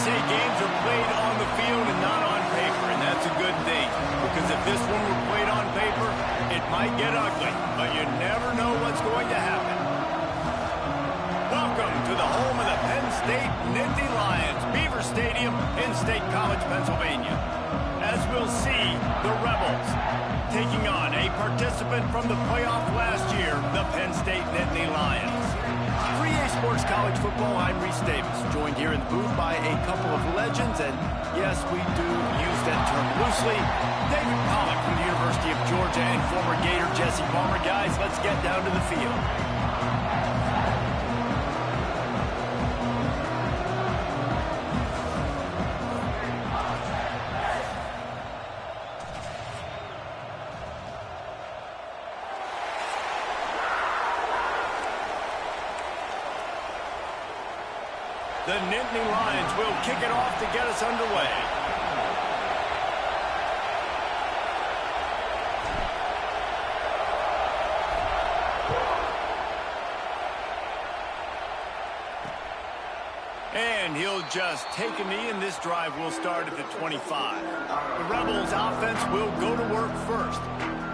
say games are played on the field and not on paper, and that's a good thing. Because if this one were played on paper, it might get ugly, but you never know what's going to happen. Welcome to the home of the Penn State Nittany Lions, Beaver Stadium in State College, Pennsylvania. As we'll see, the Rebels taking on a participant from the playoff last year, the Penn State Nittany Lions. For EA Sports College Football, I'm Reese Davis, joined here in the booth by a couple of legends, and yes, we do use that term loosely. David Pollack from the University of Georgia and former Gator Jesse Palmer. Guys, let's get down to the field. The Nittany Lions will kick it off to get us underway. And he'll just take a knee, and this drive will start at the 25. The Rebels offense will go to work first.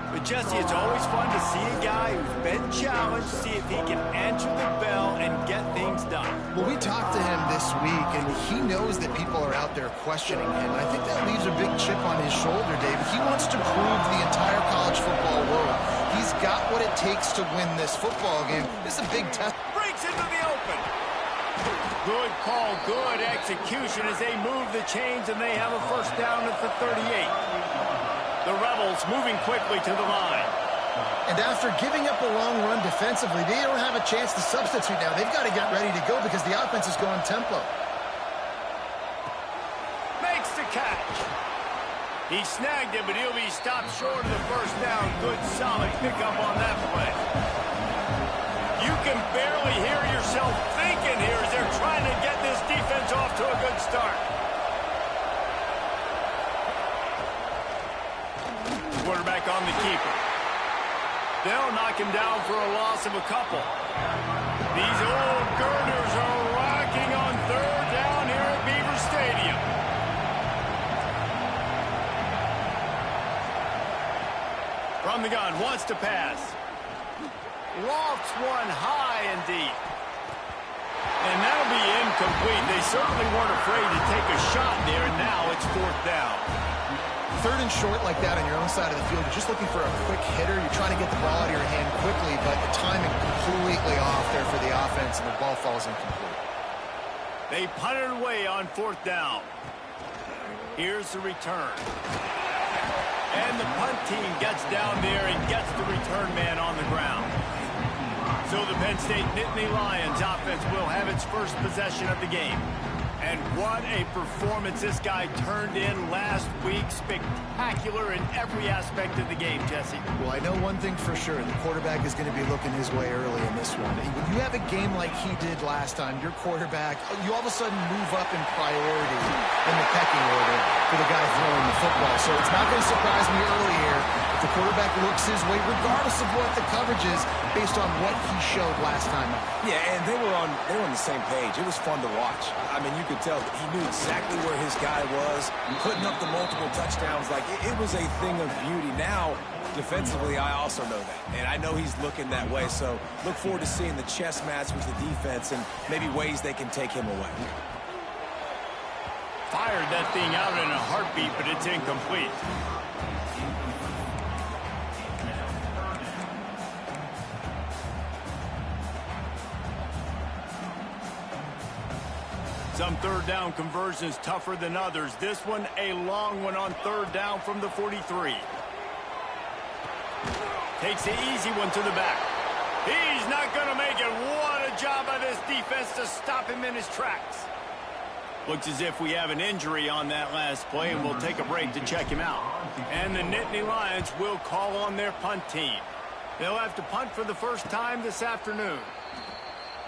But, Jesse, it's always fun to see a guy who's been challenged, see if he can answer the bell and get things done. Well, we talked to him this week, and he knows that people are out there questioning him. I think that leaves a big chip on his shoulder, David. He wants to prove to the entire college football world he's got what it takes to win this football game. This is a big test. Breaks into the open. Good call, good execution as they move the chains, and they have a first down at the 38. The Rebels moving quickly to the line. And after giving up a long run defensively, they don't have a chance to substitute now. They've got to get ready to go because the offense is going tempo. Makes the catch. He snagged it, but he'll be stopped short of the first down. Good, solid pickup on that play. You can barely hear yourself thinking here as they're trying to get this defense off to a good start. Quarterback on the keeper. They'll knock him down for a loss of a couple. These old girders are rocking on third down here at Beaver Stadium. From the gun, wants to pass. Lofts one high and deep. And that'll be incomplete. They certainly weren't afraid to take a shot there, and now it's fourth down. Third and short like that on your own side of the field, you're just looking for a quick hitter. You're trying to get the ball out of your hand quickly, but the timing completely off there for the offense, and the ball falls incomplete. They punted away on fourth down. Here's the return. And the punt team gets down there and gets the return man on the ground. So the Penn State Nittany Lions offense will have its first possession of the game. And what a performance this guy turned in last week. Spectacular in every aspect of the game, Jesse. Well, I know one thing for sure. The quarterback is going to be looking his way early in this one. When you have a game like he did last time, your quarterback, you all of a sudden move up in priority in the pecking order for the guy throwing the football. So it's not going to surprise me early here if the quarterback looks his way, regardless of what the coverage is, based on what he showed last time. Yeah, and they were on the same page. It was fun to watch. I mean, you could tell that he knew exactly where his guy was, putting up the multiple touchdowns. Like, it was a thing of beauty. Now, defensively, I also know that. And I know he's looking that way. So look forward to seeing the chess match with the defense and maybe ways they can take him away. Fired that thing out in a heartbeat, but it's incomplete. Some third down conversions tougher than others. This one, a long one on third down from the 43. Takes the easy one to the back. He's not going to make it. What a job by this defense to stop him in his tracks. Looks as if we have an injury on that last play, and we'll take a break to check him out. And the Nittany Lions will call on their punt team. They'll have to punt for the first time this afternoon.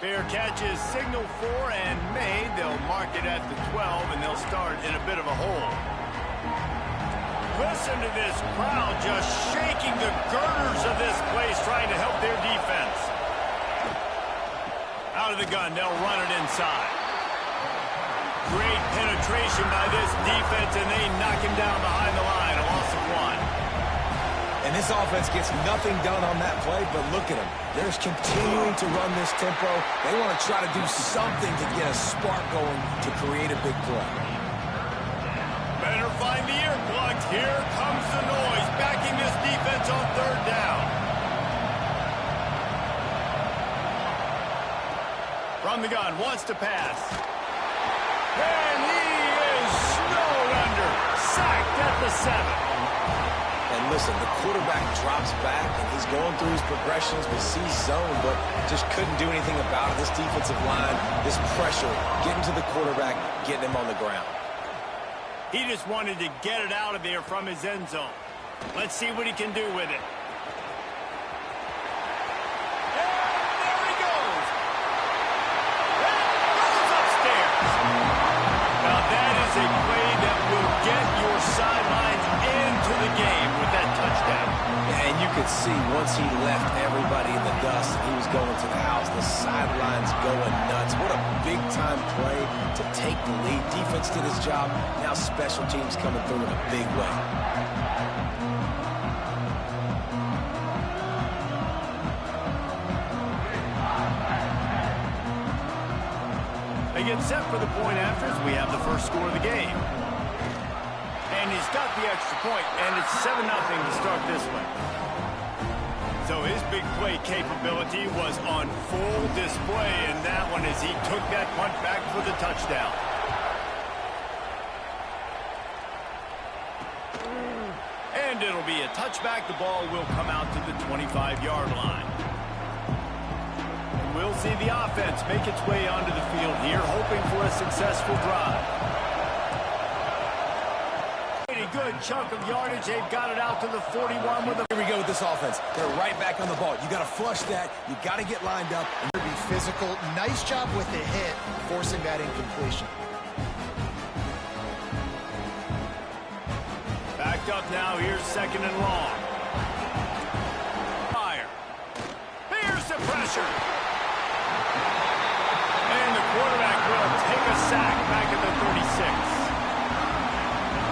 Fair catch is signaled for and made. They'll mark it at the 12, and they'll start in a bit of a hole. Listen to this crowd just shaking the girders of this place, trying to help their defense. Out of the gun, they'll run it inside. Great penetration by this defense, and they knock him down behind the line. A loss of 1. And this offense gets nothing done on that play, but look at them. They're just continuing to run this tempo. They want to try to do something to get a spark going to create a big play. Better find the earplugs. Here comes the noise, backing this defense on 3rd down. From the gun, wants to pass. And he is snowed under. Sacked at the 7. And listen, the quarterback drops back, and he's going through his progressions with C-zone, but just couldn't do anything about it. This defensive line, this pressure, getting to the quarterback, getting him on the ground. He just wanted to get it out of there from his end zone. Let's see what he can do with it. And there he goes. And goes upstairs. Now that is a play that will get your sidelines into the game with that touchdown. And you could see once he left everybody in the dust and he was going to the house, the sidelines going nuts. What a big-time play to take the lead. Defense did his job. Now special teams coming through in a big way. They get set for the point afters. We have the first score of the game. And he's got the extra point, and it's 7-0 to start this one. So his big play capability was on full display in that one as he took that punt back for the touchdown. And it'll be a touchback. The ball will come out to the 25-yard line. And we'll see the offense make its way onto the field here, hoping for a successful drive. Good chunk of yardage. They've got it out to the 41 with a... Here we go with this offense. They're right back on the ball. You got to flush that. You got to get lined up. And be physical. Nice job with the hit, forcing that incompletion. Backed up now. Here's 2nd and long. Fire. Here's the pressure. And the quarterback will take a sack back at the 36.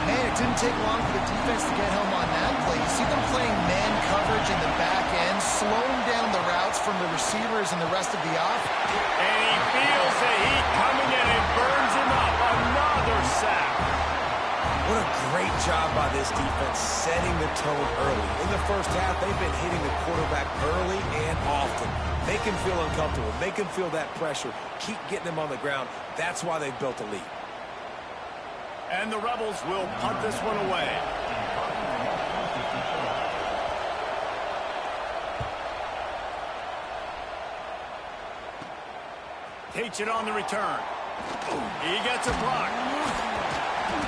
Man, it didn't take long for the defense to get home on that play. You see them playing man coverage in the back end, slowing down the routes from the receivers and the rest of the offense. And he feels the heat coming in and burns him up. Another sack. What a great job by this defense setting the tone early. In the first half, they've been hitting the quarterback early and often. Make him feel uncomfortable. Make him feel that pressure. Keep getting him on the ground. That's why they've built a lead. And the Rebels will punt this one away. Takes it on the return. He gets a block.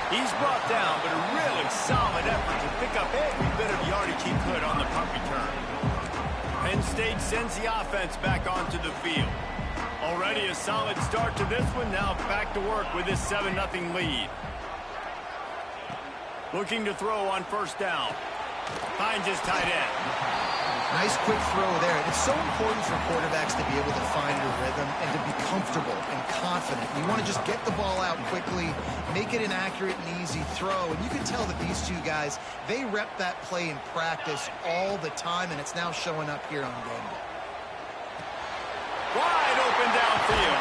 He's brought down, but a really solid effort to pick up every bit of yardage he could on the punt return. Penn State sends the offense back onto the field. Already a solid start to this one. Now back to work with this 7-0 lead. Looking to throw on 1st down. Finds his tight end. Nice quick throw there. It's so important for quarterbacks to be able to find a rhythm and to be comfortable and confident. You want to just get the ball out quickly, make it an accurate and easy throw. And you can tell that these two guys, they rep that play in practice all the time, and it's now showing up here on game day. Wide open downfield.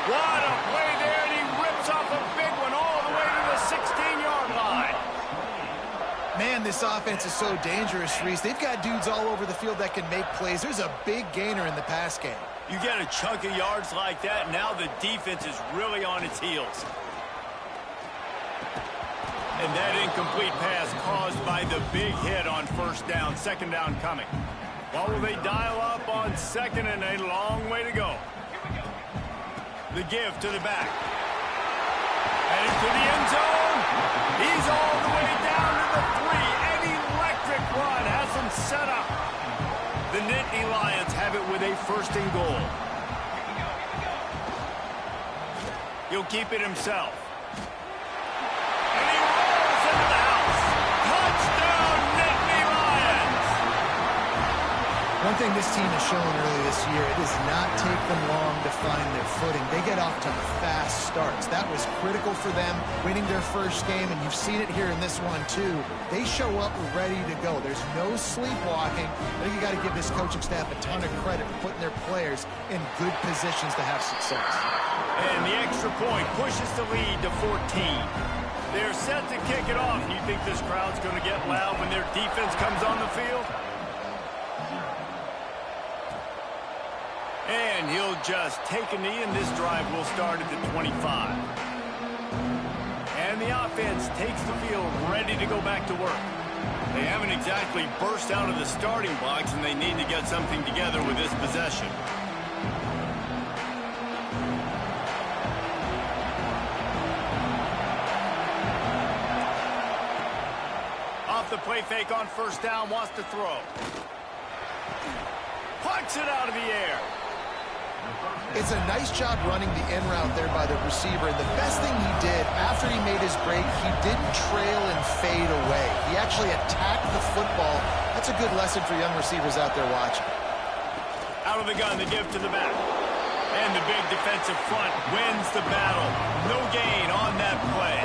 What a play there, and he rips off a big one all the way to the 16-yard line. Man, this offense is so dangerous, Reese. They've got dudes all over the field that can make plays. There's a big gainer in the pass game. You get a chunk of yards like that, now the defense is really on its heels. And that incomplete pass caused by the big hit on 1st down. 2nd down coming. What will they dial up on 2nd, and a long way to go. The give to the back. Heading to the end zone. He's all the way down to the 3. An electric run has him set up. The Nittany Lions have it with a 1st and goal. He'll keep it himself. And he rolls into the house. Touchdown, Nittany Lions! One thing this team has shown early this year, it does not take them long to find their footing. They get off to fast starts. That was critical for them, winning their first game, and you've seen it here in this one too. They show up ready to go. There's no sleepwalking. I think you got to give this coaching staff a ton of credit for putting their players in good positions to have success. And the extra point pushes the lead to 14. They're set to kick it off. Do you think this crowd's going to get loud when their defense comes on the field? And he'll just take a knee, and this drive will start at the 25. And the offense takes the field ready to go back to work. They haven't exactly burst out of the starting blocks, and they need to get something together with this possession. Off the play fake on first down, wants to throw. Punts it out of the air. It's a nice job running the in route there by the receiver. And the best thing he did after he made his break, he didn't trail and fade away. He actually attacked the football. That's a good lesson for young receivers out there watching. Out of the gun, the give to the back. And the big defensive front wins the battle. No gain on that play.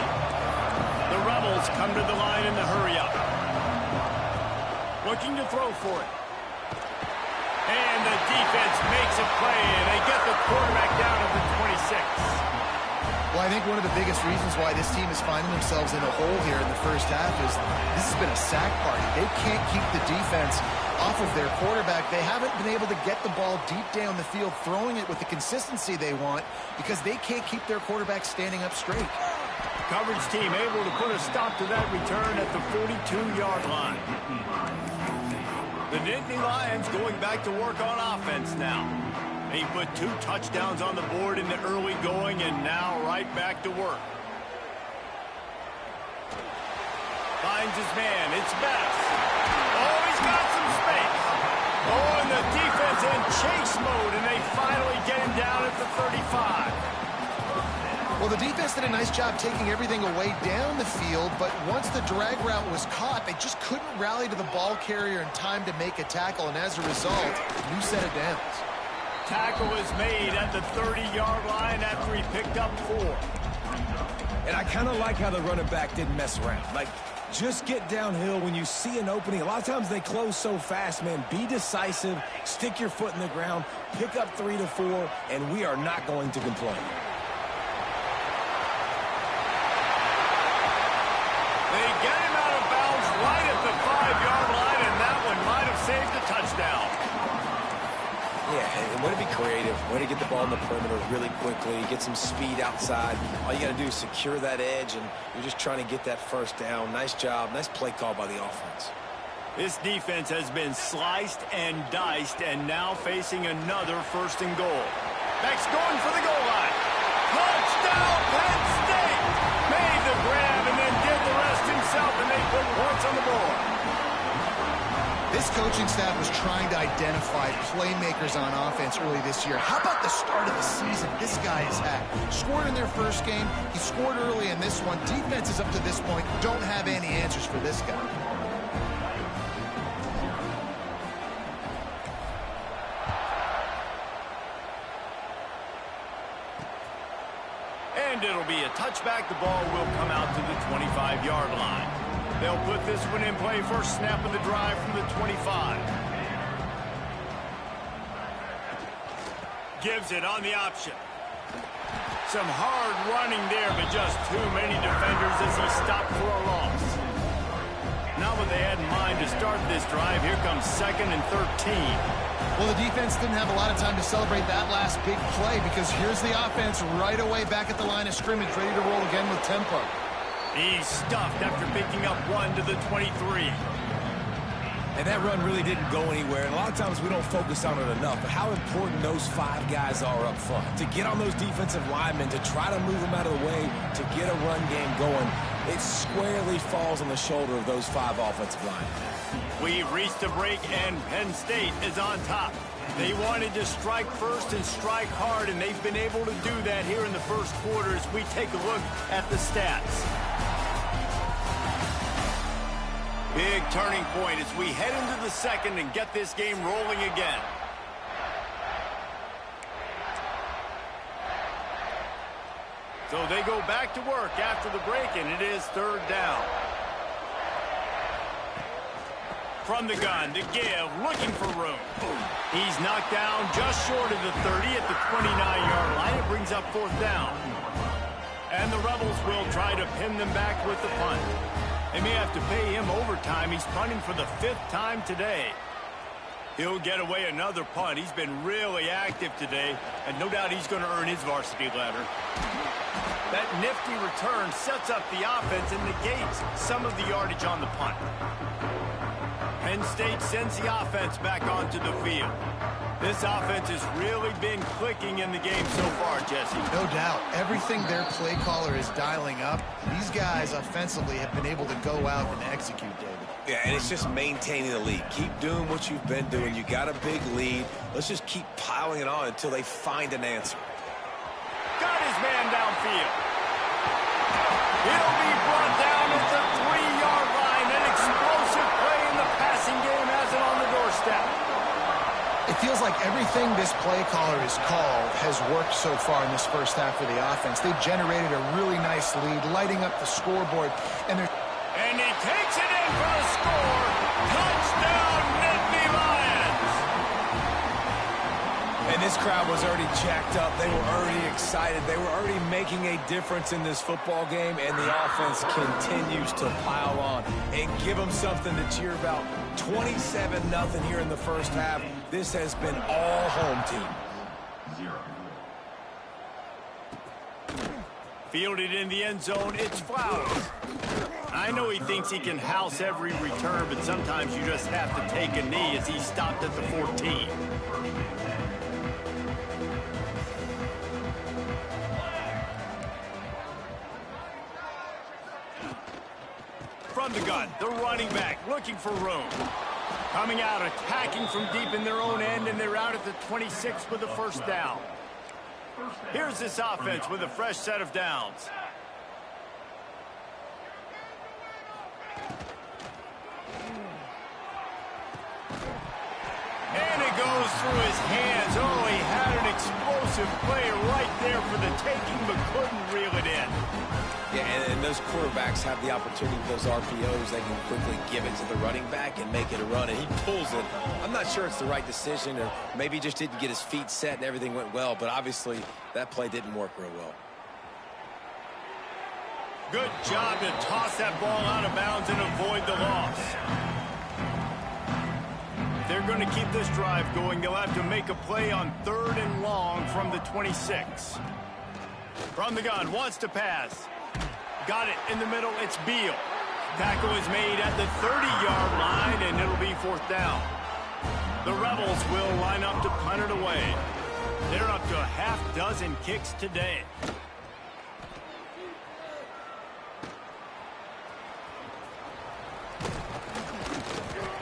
The Rebels come to the line in the hurry up. Looking to throw for it. And the defense makes a play, and they get the quarterback down at the 26. Well, I think one of the biggest reasons why this team is finding themselves in a hole here in the first half is this has been a sack party. They can't keep the defense off of their quarterback. They haven't been able to get the ball deep down the field, throwing it with the consistency they want because they can't keep their quarterback standing up straight. Coverage team able to put a stop to that return at the 42-yard line. The Nittany Lions going back to work on offense now. They put 2 touchdowns on the board in the early going, and now right back to work. Finds his man. It's Best. Oh, he's got some space. Oh, and the defense in chase mode, and they finally get him down at the 35. Well, the defense did a nice job taking everything away down the field, but once the drag route was caught, they just couldn't rally to the ball carrier in time to make a tackle, and as a result, new set of downs. Tackle is made at the 30-yard line after he picked up 4. And I kind of like how the running back didn't mess around. Like, just get downhill when you see an opening. A lot of times they close so fast, man. Be decisive, stick your foot in the ground, pick up 3 to 4, and we are not going to complain. They get him out of bounds right at the 5-yard line, and that one might have saved a touchdown. Yeah, and way to be creative, way to get the ball in the perimeter really quickly, get some speed outside. All you got to do is secure that edge, and you're just trying to get that first down. Nice job, nice play call by the offense. This defense has been sliced and diced, and now facing another 1st and goal. Beck's going for the goal line. Touchdown, Penn State! Made the grab and then did the rest himself, and they put points on the board. This coaching staff was trying to identify playmakers on offense early this year. How about the start of the season this guy has had? Scored in their first game. He scored early in this one. Defenses up to this point don't have any answers for this guy. And it'll be a touchback. The ball will come out to the 25-yard line. They'll put this one in play. First snap of the drive from the 25. Gives it on the option. Some hard running there, but just too many defenders as he stopped for a loss. Not what they had in mind to start this drive. Here comes 2nd and 13. Well, the defense didn't have a lot of time to celebrate that last big play because here's the offense right away back at the line of scrimmage, ready to roll again with tempo. He's stuffed after picking up 1 to the 23. And that run really didn't go anywhere. And a lot of times we don't focus on it enough, but how important those 5 guys are up front. To get on those defensive linemen, to try to move them out of the way, to get a run game going, it squarely falls on the shoulder of those 5 offensive linemen. We've reached a break, and Penn State is on top. They wanted to strike first and strike hard, and they've been able to do that here in the first quarter as we take a look at the stats. Big turning point as we head into the second and get this game rolling again. So they go back to work after the break, and it is third down. From the gun to give, looking for room. He's knocked down just short of the 30 at the 29-yard line. It brings up fourth down. And the Rebels will try to pin them back with the punt. They may have to pay him overtime. He's punting for the 5th time today. He'll get away another punt. He's been really active today, and no doubt he's going to earn his varsity letter. That nifty return sets up the offense and negates some of the yardage on the punt. Penn State sends the offense back onto the field. This offense has really been clicking in the game so far, Jesse. No doubt. Everything their play caller is dialing up, these guys offensively have been able to go out and execute, David. Yeah, and it's just maintaining the lead. Keep doing what you've been doing. You got a big lead. Let's just keep piling it on until they find an answer. Got his man downfield. He'll be brought down at the 3-yard line. An explosive play in the passing game has it on the doorstep. It feels like everything this play caller has called has worked so far in this first half of the offense. They've generated a really nice lead, lighting up the scoreboard. And he takes it in for the score. Touchdown, Nittany Lions! And this crowd was already jacked up. They were already excited. They were already making a difference in this football game, and the offense continues to pile on and give them something to cheer about. 27-0 here in the first half. This has been all home team. Fielded in the end zone, it's Flowers. I know he thinks he can house every return, but sometimes you just have to take a knee as he stopped at the 14. From the gun, the running back looking for room. Coming out, attacking from deep in their own end, and they're out at the 26 with the first down. Here's this offense with a fresh set of downs. And it goes through his hands. Oh, he had an explosive play right there for the taking, but couldn't reel it in. Yeah, and those quarterbacks have the opportunity with those RPOs. They can quickly give it to the running back and make it a run, and he pulls it. I'm not sure it's the right decision, or maybe he just didn't get his feet set and everything went well, but obviously that play didn't work real well. Good job to toss that ball out of bounds and avoid the loss. They're going to keep this drive going. They'll have to make a play on 3rd and long from the 26. From the gun, wants to pass. Got it in the middle, it's Beal. Tackle is made at the 30-yard line, and it'll be 4th down. The Rebels will line up to punt it away. They're up to a half-dozen kicks today.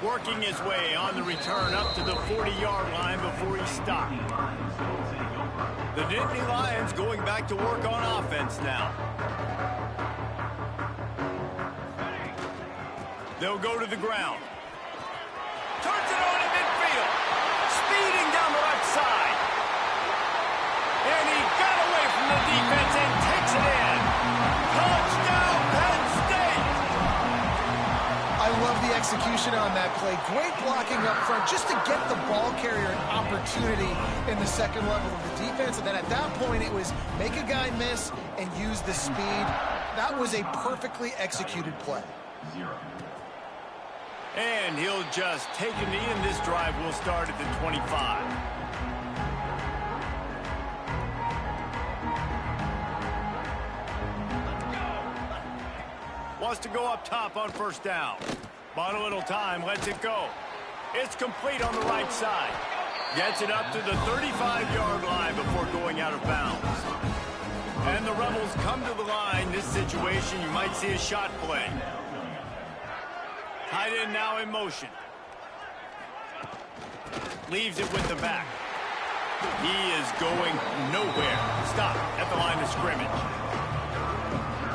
Working his way on the return up to the 40-yard line before he stopped. The Nittany Lions going back to work on offense now. They'll go to the ground. Turns it on in midfield. Speeding down the left side. And he got away from the defense and takes it in. Touchdown, Penn State! I love the execution on that play. Great blocking up front just to get the ball carrier an opportunity in the second level of the defense. And then at that point, it was make a guy miss and use the speed. That was a perfectly executed play. And he'll just take a knee, and this drive will start at the 25. Wants to go up top on 1st down. Bought a little time, lets it go. It's complete on the right side. Gets it up to the 35-yard line before going out of bounds. And the Rebels come to the line. This situation, you might see a shot play. Tight end now in motion. Leaves it with the back. He is going nowhere. Stop at the line of scrimmage.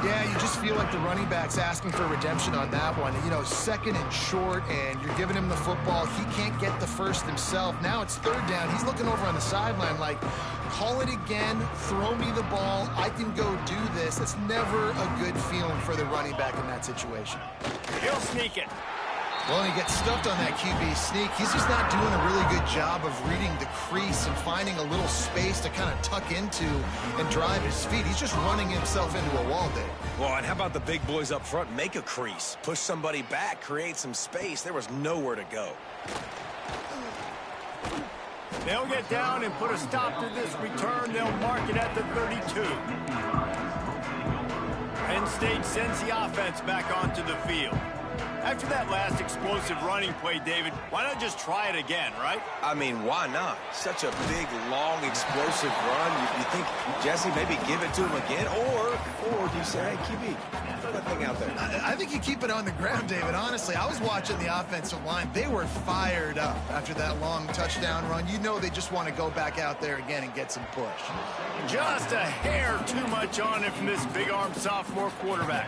Yeah, you just feel like the running back's asking for redemption on that one. You know, 2nd and short, and you're giving him the football. He can't get the first himself. Now it's 3rd down. He's looking over on the sideline like, call it again, throw me the ball, I can go do this. It's never a good feeling for the running back in that situation. He'll sneak it. Well, he gets stuffed on that QB sneak. He's just not doing a really good job of reading the crease and finding a little space to kind of tuck into and drive his feet. He's just running himself into a wall, Dave. Well, and how about the big boys up front? Make a crease. Push somebody back. Create some space. There was nowhere to go. They'll get down and put a stop to this return. They'll mark it at the 32. Penn State sends the offense back onto the field. After that last explosive running play, David, why not just try it again, right? I mean, why not? Such a big, long, explosive run. You think, Jesse, maybe give it to him again? Or do you say, hey, QB, throw that thing out there? I think you keep it on the ground, David. Honestly, I was watching the offensive line. They were fired up after that long touchdown run. You know they just want to go back out there again and get some push. Just a hair too much on it from this big-armed sophomore quarterback.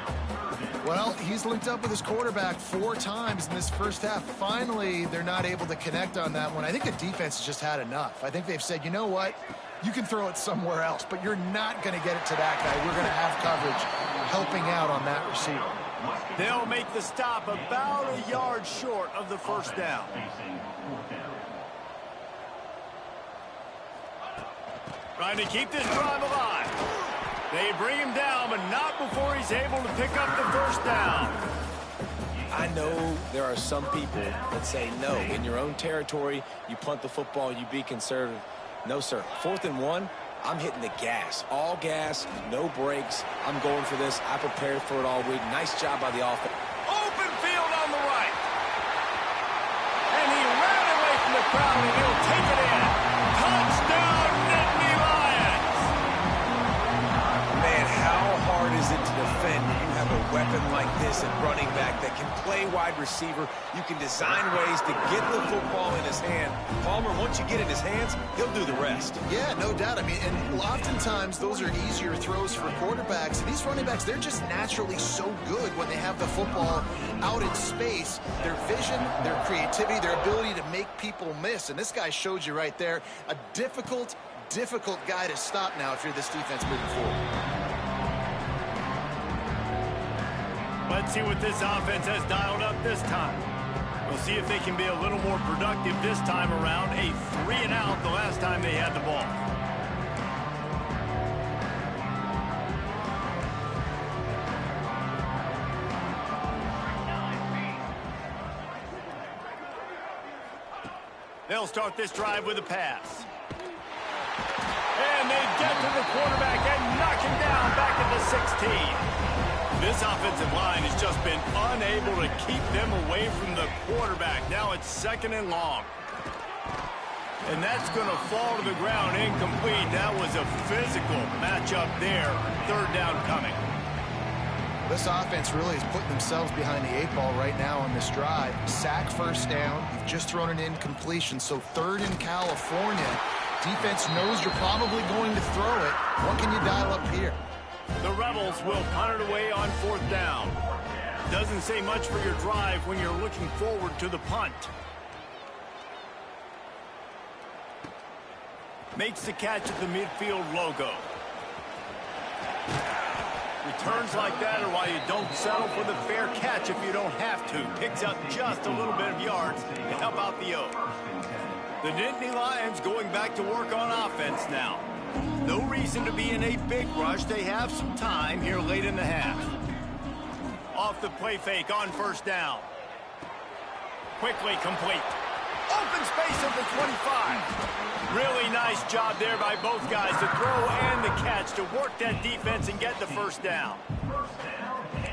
Well, he's linked up with his quarterback 4 times in this first half. Finally, they're not able to connect on that one. I think the defense has just had enough. I think they've said, you know what? You can throw it somewhere else, but you're not going to get it to that guy. We're going to have coverage helping out on that receiver. They'll make the stop about a yard short of the first down. Trying to keep this drive alive. They bring him down, but not before he's able to pick up the first down. I know there are some people that say, no, in your own territory, you punt the football, you be conservative. No, sir. 4th and 1, I'm hitting the gas. All gas, no brakes. I'm going for this. I prepared for it all week. Nice job by the offense. Open field on the right. And he ran away from the crowd, and he'll take it in. Touchdown, Nittany Lions. Man, how hard is it to defend when you have a weapon like this at running back that can play wide receiver? You can design ways to get the football in his hand. Palmer, once you get it in his hands, he'll do the rest. Yeah, no doubt. I mean, and oftentimes those are easier throws for quarterbacks. And these running backs, they're just naturally so good when they have the football out in space. Their vision, their creativity, their ability to make people miss. And this guy showed you right there, a difficult guy to stop now if you're this defense moving forward. Let's see what this offense has dialed up this time. We'll see if they can be a little more productive this time around. A 3-and-out the last time they had the ball. They'll start this drive with a pass. And they get to the quarterback and knock him down back at the 16. This offensive line has just been unable to keep them away from the quarterback. Now it's 2nd and long. And that's going to fall to the ground incomplete. That was a physical matchup there. 3rd down coming. This offense really is putting themselves behind the 8 ball right now on this drive. Sack, 1st down. You've just thrown an incompletion. So 3rd in California. Defense knows you're probably going to throw it. What can you dial up here? The Rebels will punt it away on 4th down. Doesn't say much for your drive when you're looking forward to the punt. Makes the catch at the midfield logo. Returns like that are why you don't settle for the fair catch if you don't have to. Picks up just a little bit of yards to help out the O. The Nittany Lions going back to work on offense now. No reason to be in a big rush. They have some time here late in the half. Off the play fake on 1st down. Quickly complete. Open space at the 25. Really nice job there by both guys, the throw and the catch, to work that defense and get the 1st down.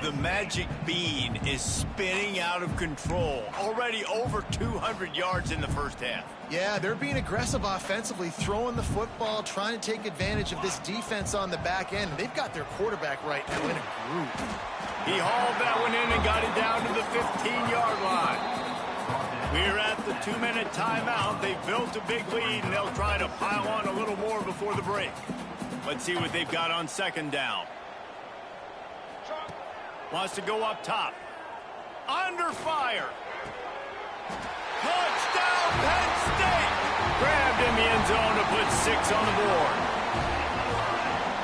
The magic bean is spinning out of control. Already over 200 yards in the first half. Yeah, they're being aggressive offensively, throwing the football, trying to take advantage of this defense on the back end. They've got their quarterback right now in a group. He hauled that one in and got it down to the 15-yard line. We're at the 2-minute timeout. They've built a big lead, and they'll try to pile on a little more before the break. Let's see what they've got on 2nd down. Wants to go up top. Under fire. Touchdown, Penn State! Grabbed in the end zone to put 6 on the board.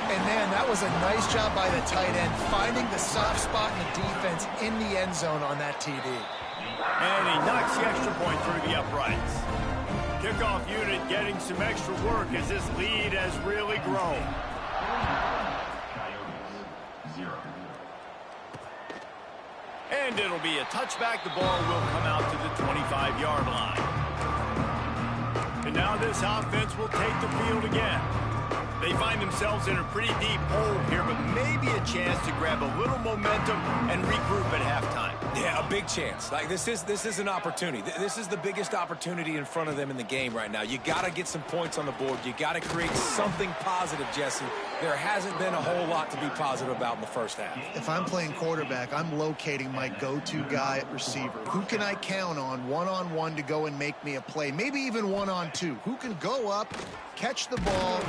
And, man, that was a nice job by the tight end, finding the soft spot in the defense in the end zone on that TD. And he knocks the extra point through the uprights. Kickoff unit getting some extra work as this lead has really grown. And it'll be a touchback. The ball will come out to the 25-yard line. And now this offense will take the field again. They find themselves in a pretty deep hole here, but maybe a chance to grab a little momentum and regroup at halftime. Yeah, a big chance. Like this is an opportunity. This is the biggest opportunity in front of them in the game right now. You got to get some points on the board. You got to create something positive, Jesse. There hasn't been a whole lot to be positive about in the first half. If I'm playing quarterback, I'm locating my go-to guy at receiver. Who can I count on one-on-one to go and make me a play? Maybe even one-on-two. Who can go up, catch the ball?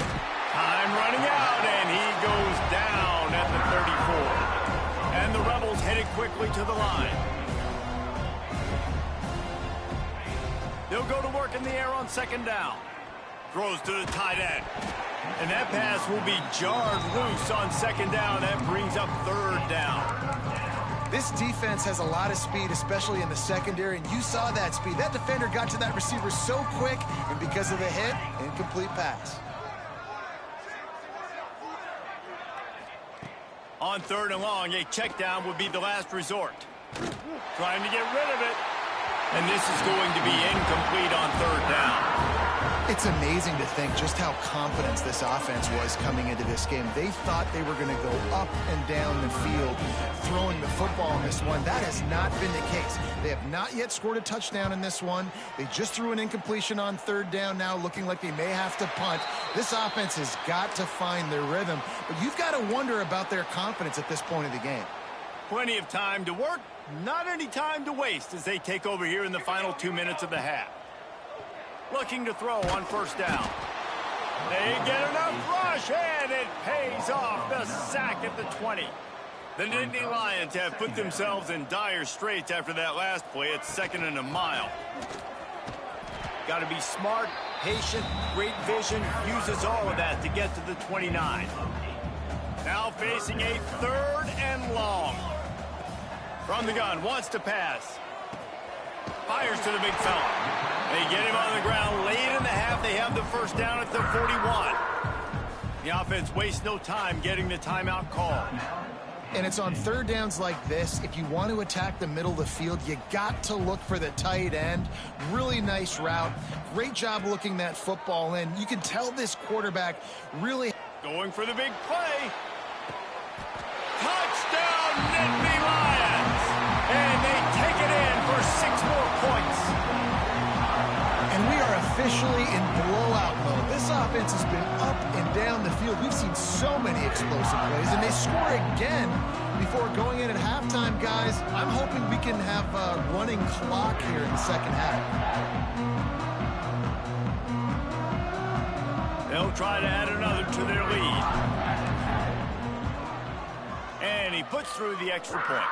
Time running out, and he goes down at the 34. And the Rebels headed quickly to the line. They'll go to work in the air on second down. Throws to the tight end. And that pass will be jarred loose on second down. That brings up third down. This defense has a lot of speed, especially in the secondary, and you saw that speed. That defender got to that receiver so quick, and because of the hit, incomplete pass. On third and long, a check down would be the last resort. Trying to get rid of it. And this is going to be incomplete on third down. It's amazing to think just how confident this offense was coming into this game. They thought they were going to go up and down the field throwing the football in this one. That has not been the case. They have not yet scored a touchdown in this one. They just threw an incompletion on third down now, looking like they may have to punt. This offense has got to find their rhythm, but you've got to wonder about their confidence at this point of the game. Plenty of time to work, not any time to waste as they take over here in the final 2 minutes of the half. Looking to throw on first down. They get enough rush, and it pays off. The sack at the 20. The Nittany Lions have put themselves in dire straits after that last play. It's 2nd and a mile. Got to be smart, patient, great vision. Uses all of that to get to the 29. Now facing a third and long. From the gun, wants to pass. Fires to the big fella. They get him on the ground late in the half. They have the first down at the 41. The offense wastes no time getting the timeout called. And it's on third downs like this. If you want to attack the middle of the field, you got to look for the tight end. Really nice route. Great job looking that football in. You can tell this quarterback really... Going for the big play. Touchdown, Nittany Lions! And they take it in for 6 more points. And we are officially in blowout mode. This offense has been up and down the field. We've seen so many explosive plays, and they score again before going in at halftime, guys. I'm hoping we can have a running clock here in the second half. They'll try to add another to their lead. And he puts through the extra point.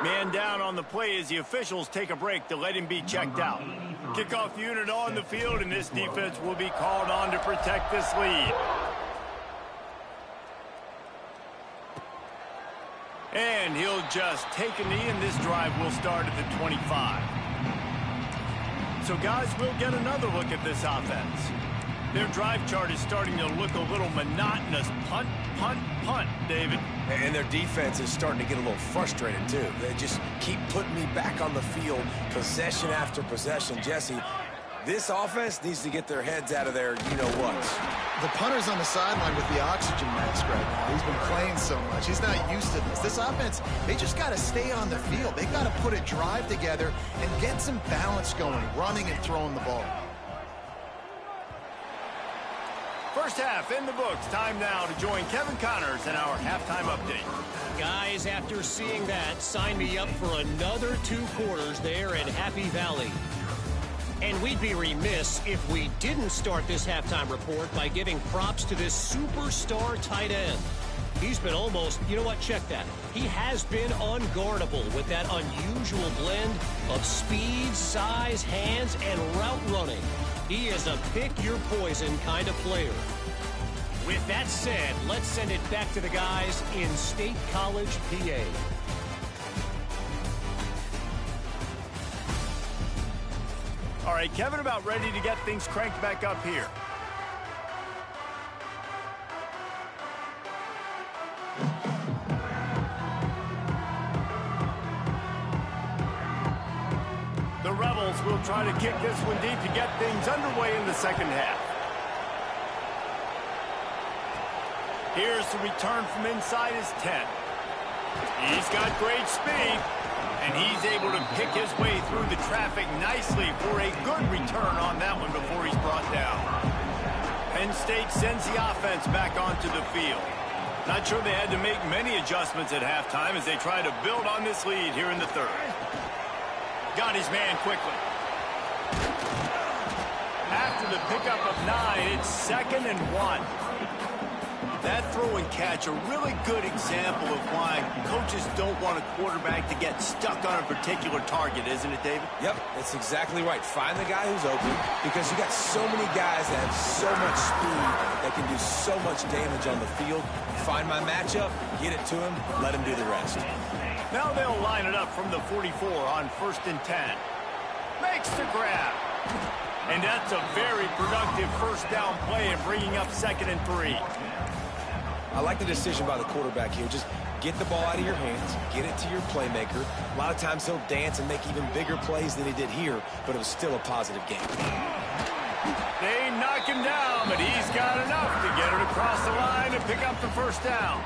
Man down on the play as the officials take a break to let him be checked out. Kickoff unit on the field, and this defense will be called on to protect this lead. And he'll just take a knee, and this drive will start at the 25. So, guys, we'll get another look at this offense. Their drive chart is starting to look a little monotonous. Punt, punt, punt, David. And their defense is starting to get a little frustrated, too. They just keep putting me back on the field, possession after possession. Jesse, this offense needs to get their heads out of their you-know-whats. The punter's on the sideline with the oxygen mask right now. He's been playing so much. He's not used to this. This offense, they just got to stay on the field. They've got to put a drive together and get some balance going, running and throwing the ball. First half in the books. Time now to join Kevin Connors in our halftime update. Guys, after seeing that, sign me up for another 2 quarters there at Happy Valley. And we'd be remiss if we didn't start this halftime report by giving props to this superstar tight end. He's been almost, you know what, check that. He has been unguardable with that unusual blend of speed, size, hands, and route running. He is a pick-your-poison kind of player. With that said, let's send it back to the guys in State College, PA. All right, Kevin, about ready to get things cranked back up here. The Rebels will try to kick this one deep to get things underway in the second half. Here's the return from inside his 10. He's got great speed, and he's able to pick his way through the traffic nicely for a good return on that one before he's brought down. Penn State sends the offense back onto the field. Not sure they had to make many adjustments at halftime as they try to build on this lead here in the third. Got his man quickly. After the pickup of 9, it's 2nd and 1. That throw and catch, a really good example of why coaches don't want a quarterback to get stuck on a particular target, isn't it, David? Yep, that's exactly right. Find the guy who's open, because you got so many guys that have so much speed that can do so much damage on the field. Find my matchup, get it to him, let him do the rest. Now they'll line it up from the 44 on 1st and 10. Makes the grab. And that's a very productive first down play and bringing up 2nd and 3. I like the decision by the quarterback here. Just get the ball out of your hands, get it to your playmaker. A lot of times he'll dance and make even bigger plays than he did here, but it was still a positive game. They knock him down, but he's got enough to get it across the line and pick up the first down.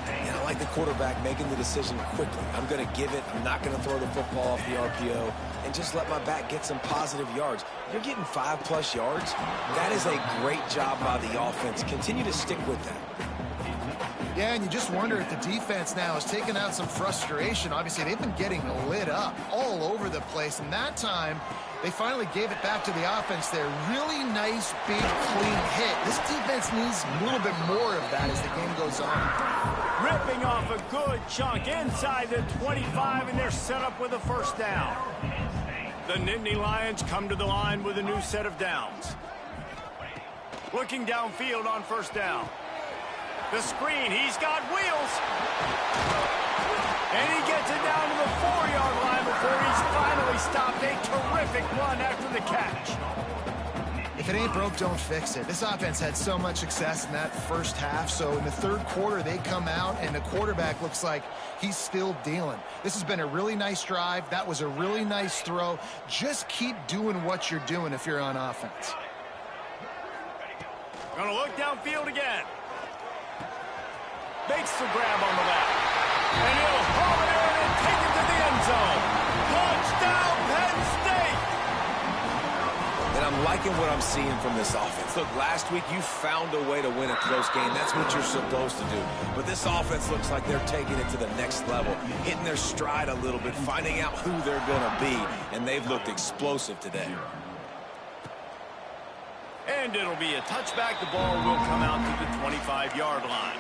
And I like the quarterback making the decision quickly. I'm going to give it. I'm not going to throw the football off the RPO and just let my back get some positive yards. You're getting 5+ yards. That is a great job by the offense. Continue to stick with that. Yeah, and you just wonder if the defense now has taken out some frustration. Obviously, they've been getting lit up all over the place, and that time they finally gave it back to the offense there. Really nice, big, clean hit. This defense needs a little bit more of that as the game goes on. Ripping off a good chunk inside the 25, and they're set up with a first down. The Nittany Lions come to the line with a new set of downs. Looking downfield on first down. The screen, he's got wheels. And he gets it down to the 4-yard line before he's finally stopped. A terrific run after the catch. If it ain't broke, don't fix it. This offense had so much success in that first half, so in the third quarter, they come out, and the quarterback looks like he's still dealing. This has been a really nice drive. That was a really nice throw. Just keep doing what you're doing if you're on offense. Gonna look downfield again. Makes the grab on the left. And he'll haul it in and take it to the end zone. Touchdown, Penn State! And I'm liking what I'm seeing from this offense. Look, last week you found a way to win a close game. That's what you're supposed to do. But this offense looks like they're taking it to the next level, hitting their stride a little bit, finding out who they're going to be. And they've looked explosive today. And it'll be a touchback. The ball will come out to the 25-yard line.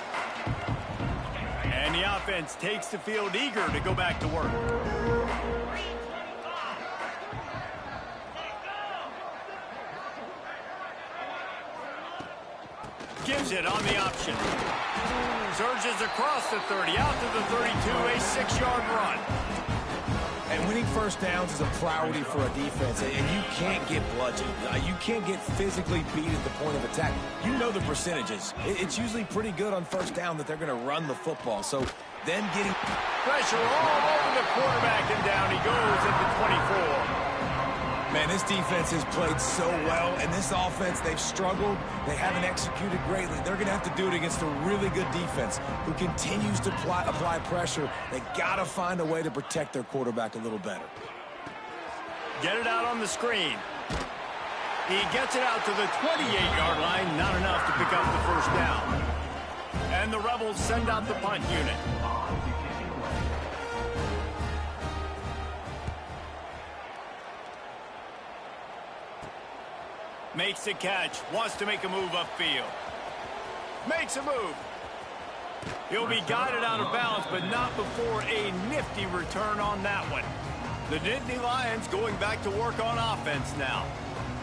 And the offense takes the field eager to go back to work. Gives it on the option. Surges across the 30, out to the 32, a 6-yard run. And winning first downs is a priority for a defense, and you can't get bludgeoned. You can't get physically beat at the point of attack. You know the percentages. It's usually pretty good on first down that they're going to run the football. So then getting pressure all over the quarterback, and down he goes at the 24. Man, this defense has played so well, and this offense, they've struggled. They haven't executed greatly. They're going to have to do it against a really good defense who continues to apply pressure. They got to find a way to protect their quarterback a little better. Get it out on the screen. He gets it out to the 28-yard line. Not enough to pick up the first down. And the Rebels send out the punt unit. Makes the catch, wants to make a move upfield. Makes a move. He'll be guided out of bounds, but not before a nifty return on that one. The Nittany Lions going back to work on offense now.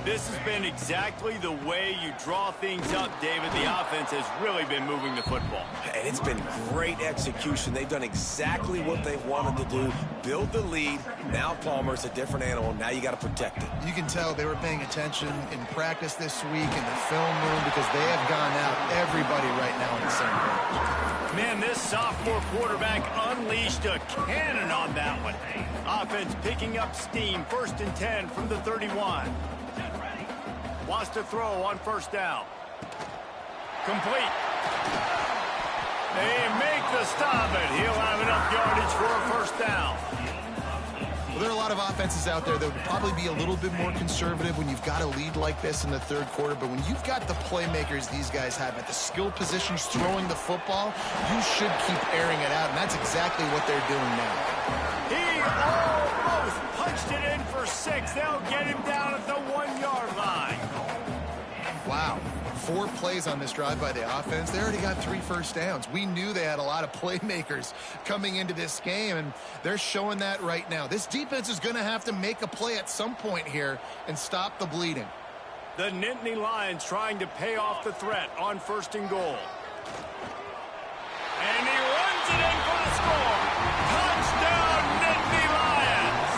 This has been exactly the way you draw things up, David. The offense has really been moving the football. And it's been great execution. They've done exactly what they've wanted to do. Build the lead. Now Palmer's a different animal. Now you got to protect it. You can tell they were paying attention in practice this week in the film room because they have gone out everybody right now in the same page. Man, this sophomore quarterback unleashed a cannon on that one. Offense picking up steam. 1st and 10 from the 31. Wants to throw on 1st down. Complete. They make the stop, and he'll have enough yardage for a 1st down. Well, there are a lot of offenses out there that would probably be a little bit more conservative when you've got a lead like this in the 3rd quarter. But when you've got the playmakers these guys have at the skill positions throwing the football, you should keep airing it out, and that's exactly what they're doing now. He almost punched it in for 6. They'll get him down at the 1-yard line. Wow. 4 plays on this drive by the offense. They already got 3 first downs. We knew they had a lot of playmakers coming into this game, and they're showing that right now. This defense is going to have to make a play at some point here and stop the bleeding. The Nittany Lions trying to pay off the threat on 1st and goal. And he runs it in for the score. Touchdown, Nittany Lions!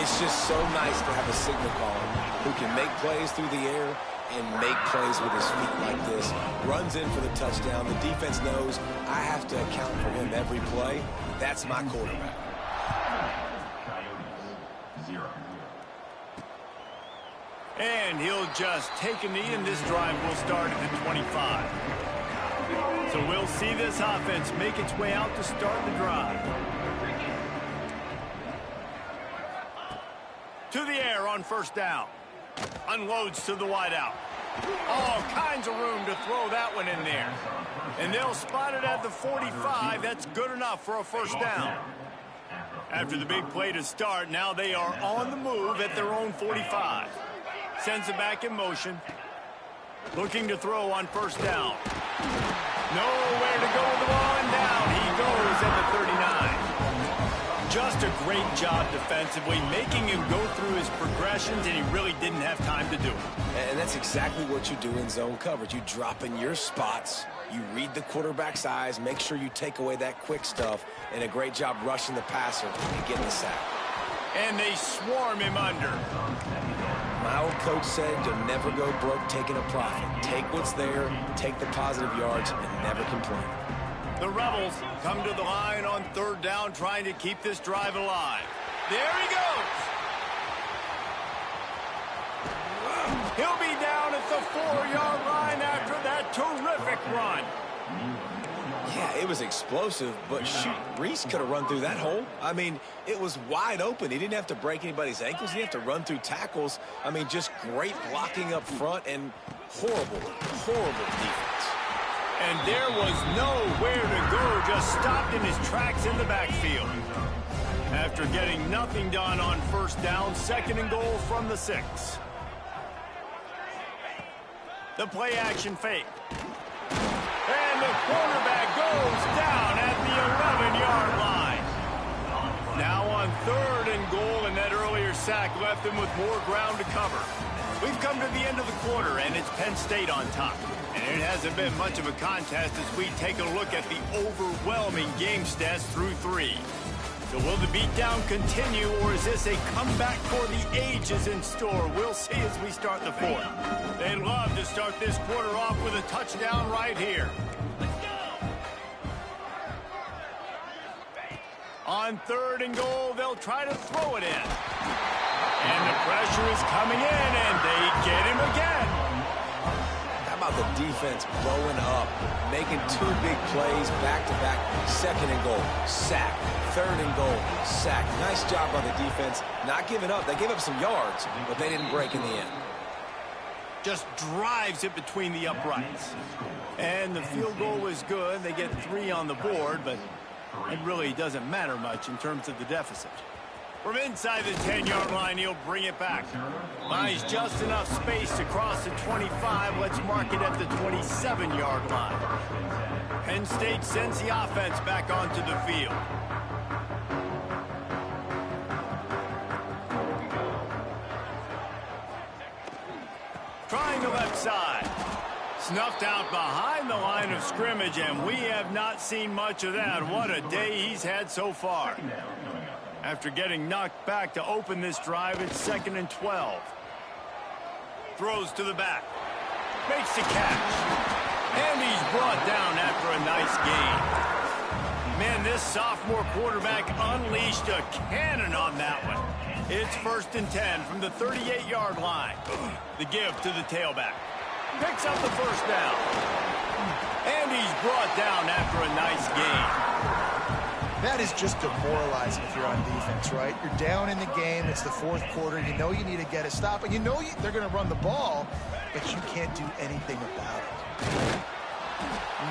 It's just so nice to have a signal caller who can make plays through the air and make plays with his feet like this. Runs in for the touchdown. The defense knows I have to account for him every play. That's my quarterback. And he'll just take a knee, and this drive will start at the 25. So we'll see this offense make its way out to start the drive. To the air on 1st down. Unloads to the wideout. All kinds of room to throw that one in there. And they'll spot it at the 45. That's good enough for a 1st down. After the big play to start, now they are on the move at their own 45. Sends it back in motion. Looking to throw on 1st down. Nowhere to go with the ball, and down he goes at the 39. Just a great job defensively, making him go through his progressions, and he really didn't have time to do it. And that's exactly what you do in zone coverage. You drop in your spots, you read the quarterback's eyes, make sure you take away that quick stuff, and a great job rushing the passer and getting the sack. And they swarm him under. My old coach said you'll never go broke taking a profit. Take what's there, take the positive yards, and never complain. The Rebels come to the line on 3rd down, trying to keep this drive alive. There he goes. He'll be down at the 4-yard line after that terrific run. Yeah, it was explosive, but shoot, Reese could have run through that hole. I mean, it was wide open. He didn't have to break anybody's ankles. He didn't have to run through tackles. I mean, just great blocking up front and horrible, horrible defense. And there was nowhere to go, just stopped in his tracks in the backfield. After getting nothing done on 1st down, 2nd and goal from the 6. The play action fake. And the quarterback goes down at the 11-yard line. Now on 3rd and goal, and that earlier sack left them with more ground to cover. We've come to the end of the quarter, and it's Penn State on top. And it hasn't been much of a contest as we take a look at the overwhelming game stats through 3. So will the beatdown continue, or is this a comeback for the ages in store? We'll see as we start the 4th. They'd love to start this quarter off with a touchdown right here. On 3rd and goal, they'll try to throw it in. And the pressure is coming in, and they get him again. How about the defense blowing up, making 2 big plays back-to-back, 2nd and goal, sack, 3rd and goal, sack. Nice job by the defense, not giving up. They gave up some yards, but they didn't break in the end. Just drives it between the uprights. And the field goal was good. They get 3 on the board, but it really doesn't matter much in terms of the deficit. From inside the 10-yard line, he'll bring it back. Buys just enough space to cross the 25. Let's mark it at the 27-yard line. Penn State sends the offense back onto the field. Trying the left side. Snuffed out behind the line of scrimmage, and we have not seen much of that. What a day he's had so far. After getting knocked back to open this drive, it's 2nd and 12. Throws to the back. Makes the catch. And he's brought down after a nice gain. Man, this sophomore quarterback unleashed a cannon on that one. It's 1st and 10 from the 38-yard line. The give to the tailback. Picks up the first down. And he's brought down after a nice gain. That is just demoralizing if you're on defense, right? You're down in the game. It's the 4th quarter. You know you need to get a stop. And you know they're going to run the ball, but you can't do anything about it.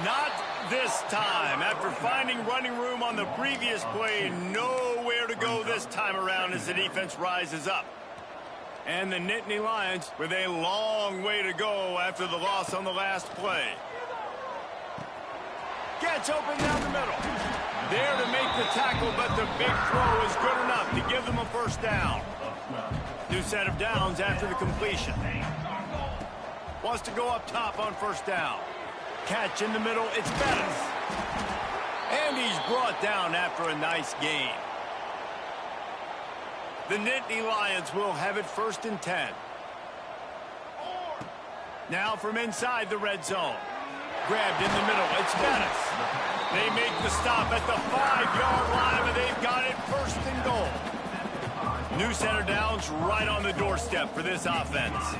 Not this time. After finding running room on the previous play, nowhere to go this time around as the defense rises up. And the Nittany Lions with a long way to go after the loss on the last play. Gets open down the middle. There to make the tackle, but the big throw is good enough to give them a first down. New set of downs after the completion. Wants to go up top on first down. Catch in the middle, it's Bettis. And he's brought down after a nice gain. The Nittany Lions will have it 1st and 10. Now from inside the red zone. Grabbed in the middle, it's Bettis. They make the stop at the 5-yard line, but they've got it 1st and goal. New center downs right on the doorstep for this offense.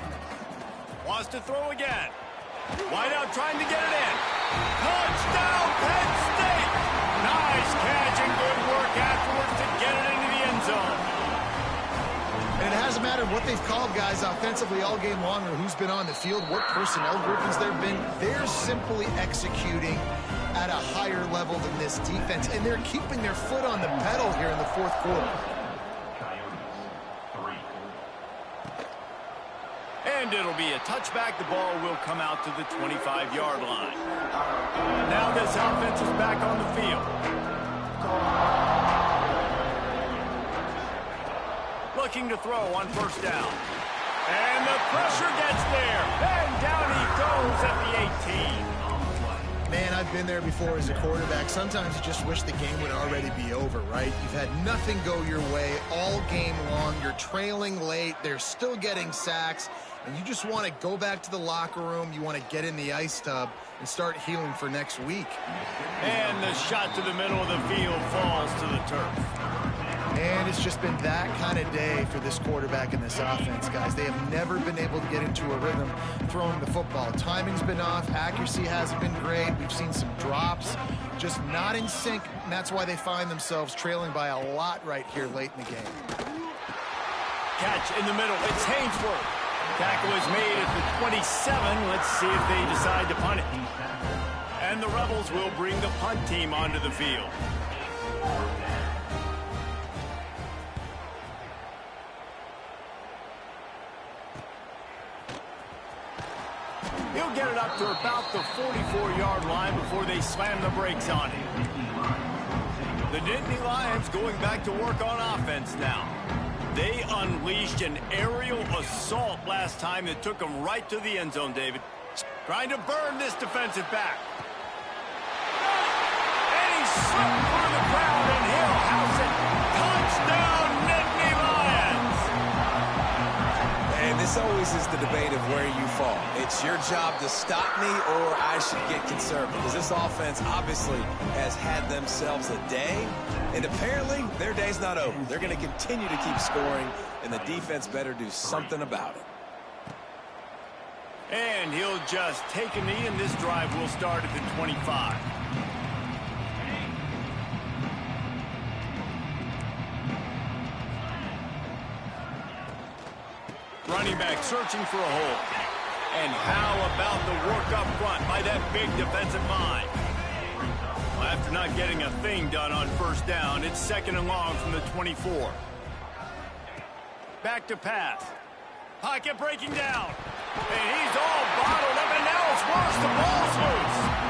Wants to throw again. Wide out trying to get it in. Touchdown, Penn State! Nice catch and good work afterwards to get it into the end zone. And it hasn't mattered what they've called guys offensively all game long or who's been on the field, what personnel groupings there have been. They're simply executing at a higher level than this defense, and they're keeping their foot on the pedal here in the 4th quarter. And it'll be a touchback. The ball will come out to the 25-yard line. Now this offense is back on the field. Looking to throw on first down. And the pressure gets there. And down he goes at the 18. Man, I've been there before as a quarterback. Sometimes you just wish the game would already be over, right? You've had nothing go your way all game long. You're trailing late. They're still getting sacks. And you just want to go back to the locker room. You want to get in the ice tub and start healing for next week. And the shot to the middle of the field falls to the turf. And it's just been that kind of day for this quarterback and this offense, guys. They have never been able to get into a rhythm throwing the football. Timing's been off. Accuracy hasn't been great. We've seen some drops, just not in sync, and that's why they find themselves trailing by a lot right here late in the game. Catch in the middle. It's Hainsworth. Tackle is made at the 27. Let's see if they decide to punt it. And the Rebels will bring the punt team onto the field. He'll get it up to about the 44-yard line before they slam the brakes on it. The Nittany Lions going back to work on offense now. They unleashed an aerial assault last time that took them right to the end zone, David. Trying to burn this defensive back. And he slipped through the crowd, and he'll house it. Touchdown, Nittany Lions! And this always is the debate of where you fall. It's your job to stop me, or I should get conservative. Because this offense obviously has had themselves a day. And apparently, their day's not over. They're going to continue to keep scoring, and the defense better do something about it. And he'll just take a knee, and this drive will start at the 25. Running back searching for a hole. And how about the work up front by that big defensive line? Well, after not getting a thing done on first down, it's 2nd and long from the 24. Back to pass. Pocket breaking down. And he's all bottled up, and now it's worse. The ball's loose.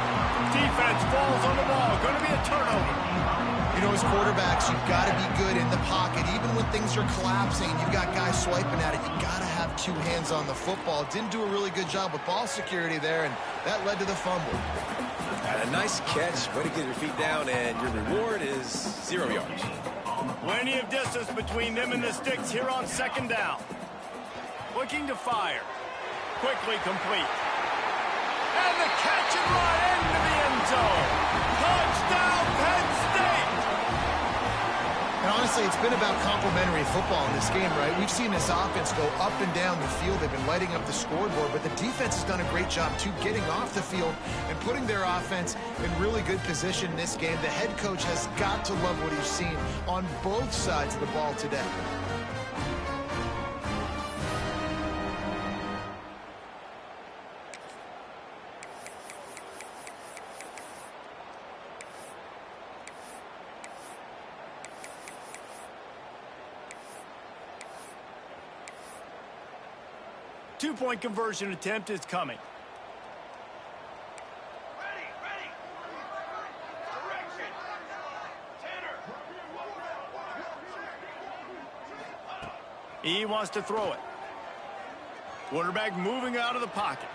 defense falls on the ball. Going to be a turnover. You know, as quarterbacks, you've got to be good in the pocket. Even when things are collapsing, you've got guys swiping at it, you've got to have two hands on the football. Didn't do a really good job with ball security there, and that led to the fumble. A nice catch. Way to get your feet down, and your reward is 0 yards. Plenty of distance between them and the sticks here on second down. Looking to fire. Quickly complete. And the catch and run into the end zone. Touchdown, Penn State! And honestly, it's been about complementary football in this game, right? We've seen this offense go up and down the field. They've been lighting up the scoreboard, but the defense has done a great job, too, getting off the field and putting their offense in really good position in this game. The head coach has got to love what he's seen on both sides of the ball today. Two-point conversion attempt is coming. He wants to throw it. Quarterback moving out of the pocket.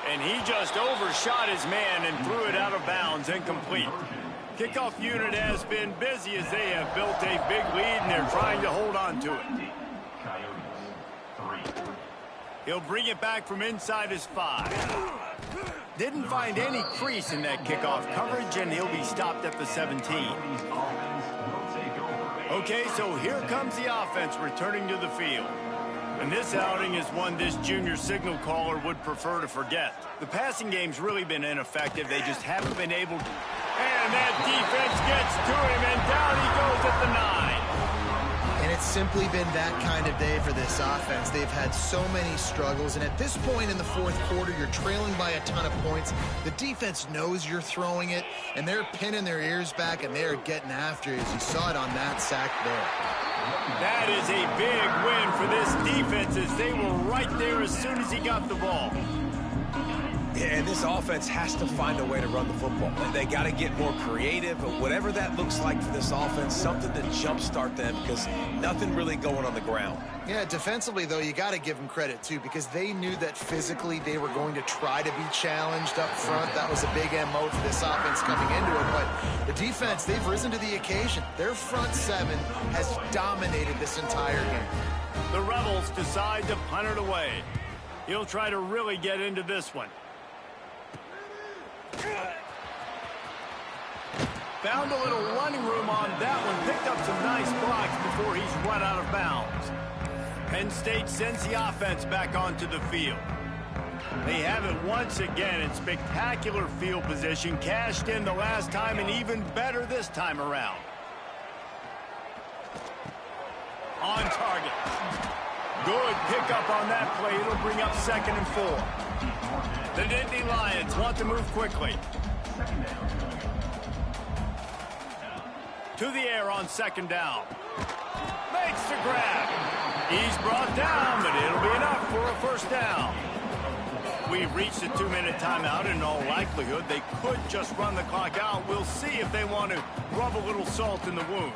And he just overshot his man and threw it out of bounds, incomplete. Kickoff unit has been busy as they have built a big lead and they're trying to hold on to it. He'll bring it back from inside his 5. Didn't find any crease in that kickoff coverage, and he'll be stopped at the 17. Okay, so here comes the offense returning to the field. And this outing is one this junior signal caller would prefer to forget. The passing game's really been ineffective. They just haven't been able to. And that defense gets to him, and down he goes at the 9. And it's simply been that kind of day for this offense. They've had so many struggles, and at this point in the fourth quarter, you're trailing by a ton of points. The defense knows you're throwing it, and they're pinning their ears back, and they're getting after it, as you saw it on that sack there. That is a big win for this defense, as they were right there as soon as he got the ball. Yeah, and this offense has to find a way to run the football. They got to get more creative, but whatever that looks like for this offense, something to jumpstart them, because nothing really going on the ground. Yeah, defensively, though, you got to give them credit, too, because they knew that physically they were going to try to be challenged up front. That was a big MO for this offense coming into it, but the defense, they've risen to the occasion. Their front 7 has dominated this entire game. The Rebels decide to punt it away. He'll try to really get into this one. Found a little running room on that one. Picked up some nice blocks before he's run out of bounds. Penn State sends the offense back onto the field. They have it once again in spectacular field position. Cashed in the last time and even better this time around. On target. Good pickup on that play. It'll bring up 2nd and 4. The Nittany Lions want to move quickly. To the air on 2nd down. Makes the grab. He's brought down, but it'll be enough for a 1st down. We've reached a 2-minute timeout. In all likelihood, they could just run the clock out. We'll see if they want to rub a little salt in the wound.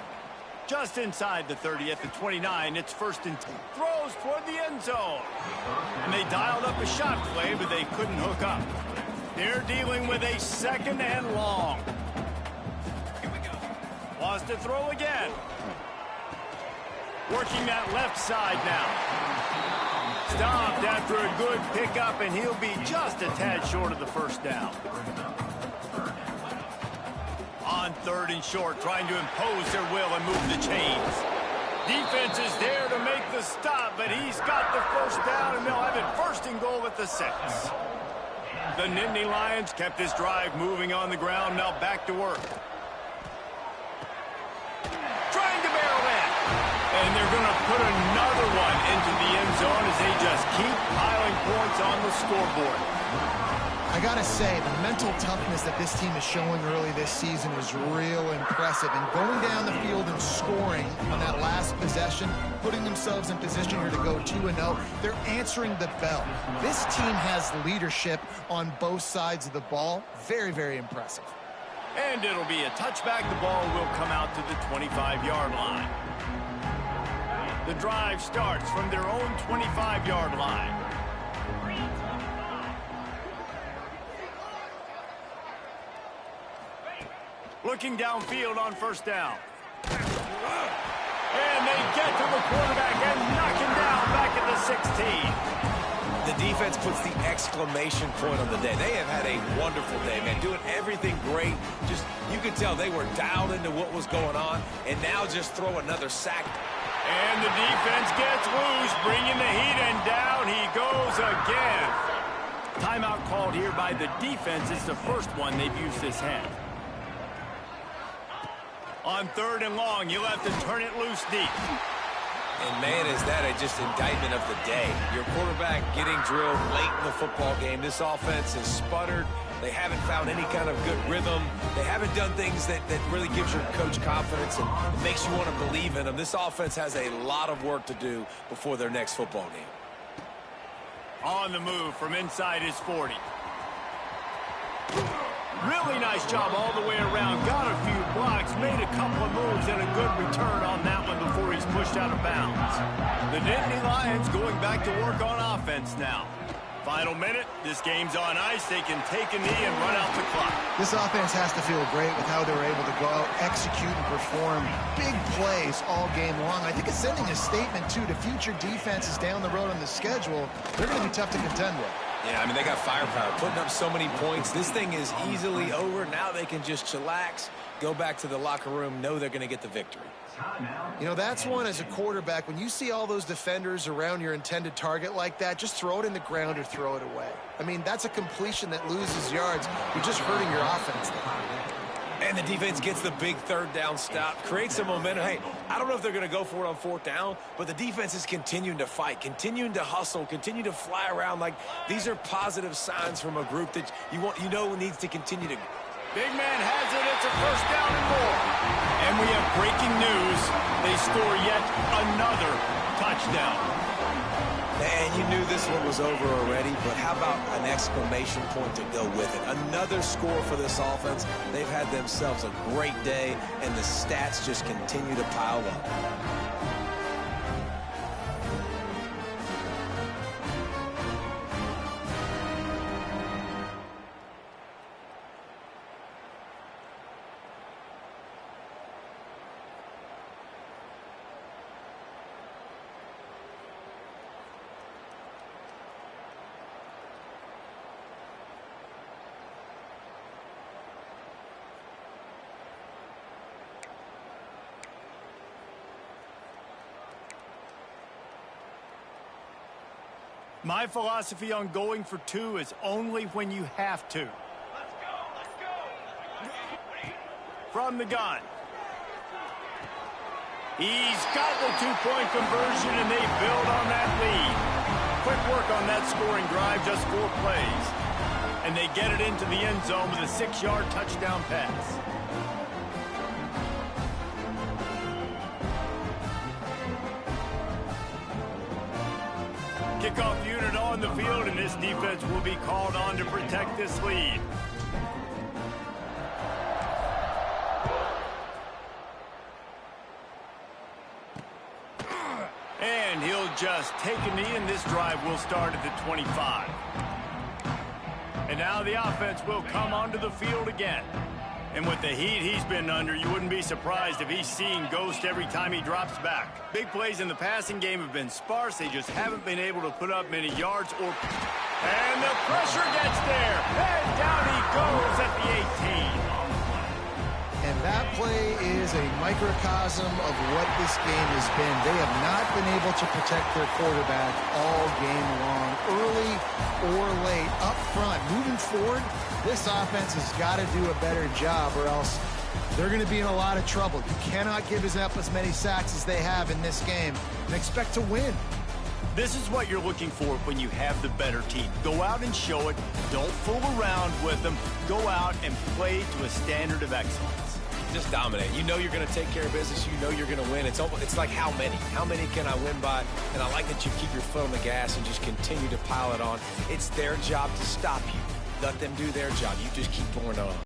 Just inside the 30 at the 29, it's 1st and 10. Throws toward the end zone. And they dialed up a shot play, but they couldn't hook up. They're dealing with a 2nd and long. Here we go. Wants to throw again. Working that left side now. Stopped after a good pickup, and he'll be just a tad short of the 1st down. On 3rd and short, trying to impose their will and move the chains. Defense is there to make the stop, but he's got the 1st down, and they'll have it 1st and goal at the 6. The Nittany Lions kept this drive moving on the ground, now back to work. Trying to barrel in. And they're going to put another one into the end zone as they just keep piling points on the scoreboard. I gotta say, the mental toughness that this team is showing early this season is real impressive. And going down the field and scoring on that last possession, putting themselves in position here to go 2-0, they're answering the bell. This team has leadership on both sides of the ball. Very, very impressive. And it'll be a touchback. The ball will come out to the 25-yard line. The drive starts from their own 25-yard line. Looking downfield on first down. And they get to the quarterback and knock him down back at the 16. The defense puts the exclamation point on the day. They have had a wonderful day, man, doing everything great. Just, you could tell they were dialed into what was going on, and now just throw another sack. And the defense gets loose, bringing the heat, and down he goes again. Timeout called here by the defense. It's the first one they've used this half. On 3rd and long, you'll have to turn it loose deep. And, man, is that just indictment of the day. Your quarterback getting drilled late in the football game. This offense has sputtered. They haven't found any kind of good rhythm. They haven't done things that really gives your coach confidence and makes you want to believe in them. This offense has a lot of work to do before their next football game. On the move from inside his 40. Really nice job all the way around. Got a few blocks, made a couple of moves, and a good return on that one before he's pushed out of bounds. The Nittany Lions going back to work on offense now. Final minute. This game's on ice. They can take a knee and run out the clock. This offense has to feel great with how they were able to go out, execute, and perform big plays all game long. I think it's sending a statement, too, to future defenses down the road on the schedule. They're going to be tough to contend with. Yeah, I mean, they got firepower, putting up so many points. This thing is easily over. Now they can just chillax, go back to the locker room, know they're going to get the victory. You know, that's one as a quarterback. When you see all those defenders around your intended target like that, just throw it in the ground or throw it away. I mean, that's a completion that loses yards. You're just hurting your offense there. And the defense gets the big 3rd down stop, creates some momentum. Hey, I don't know if they're going to go for it on 4th down, but the defense is continuing to fight, continuing to hustle, continue to fly around. Like, these are positive signs from a group that you know needs to continue to. Big man has it. It's a 1st down and more. And we have breaking news. They score yet another touchdown. Man, you knew this one was over already, but how about an exclamation point to go with it? Another score for this offense. They've had themselves a great day, and the stats just continue to pile up. My philosophy on going for 2 is only when you have to. Let's go. From the gun. He's got the 2-point conversion, and they build on that lead. Quick work on that scoring drive, just 4 plays. And they get it into the end zone with a 6-yard touchdown pass. Kickoff unit on the field, and this defense will be called on to protect this lead. And he'll just take a knee, and this drive will start at the 25. And now the offense will come onto the field again. And with the heat he's been under, you wouldn't be surprised if he's seeing ghost every time he drops back. Big plays in the passing game have been sparse. They just haven't been able to put up many yards or... And the pressure gets there. And down he goes at the 18. And that play is a microcosm of what this game has been. They have not been able to protect their quarterback all game long, early or late, up front. Moving forward, this offense has got to do a better job, or else they're going to be in a lot of trouble. You cannot give up as many sacks as they have in this game and expect to win. This is what you're looking for when you have the better team. Go out and show it. Don't fool around with them. Go out and play to a standard of excellence. Just dominate. You know you're going to take care of business. You know you're going to win. It's like how many? How many can I win by? And I like that you keep your foot on the gas and just continue to pile it on. It's their job to stop you. Let them do their job. You just keep pouring on.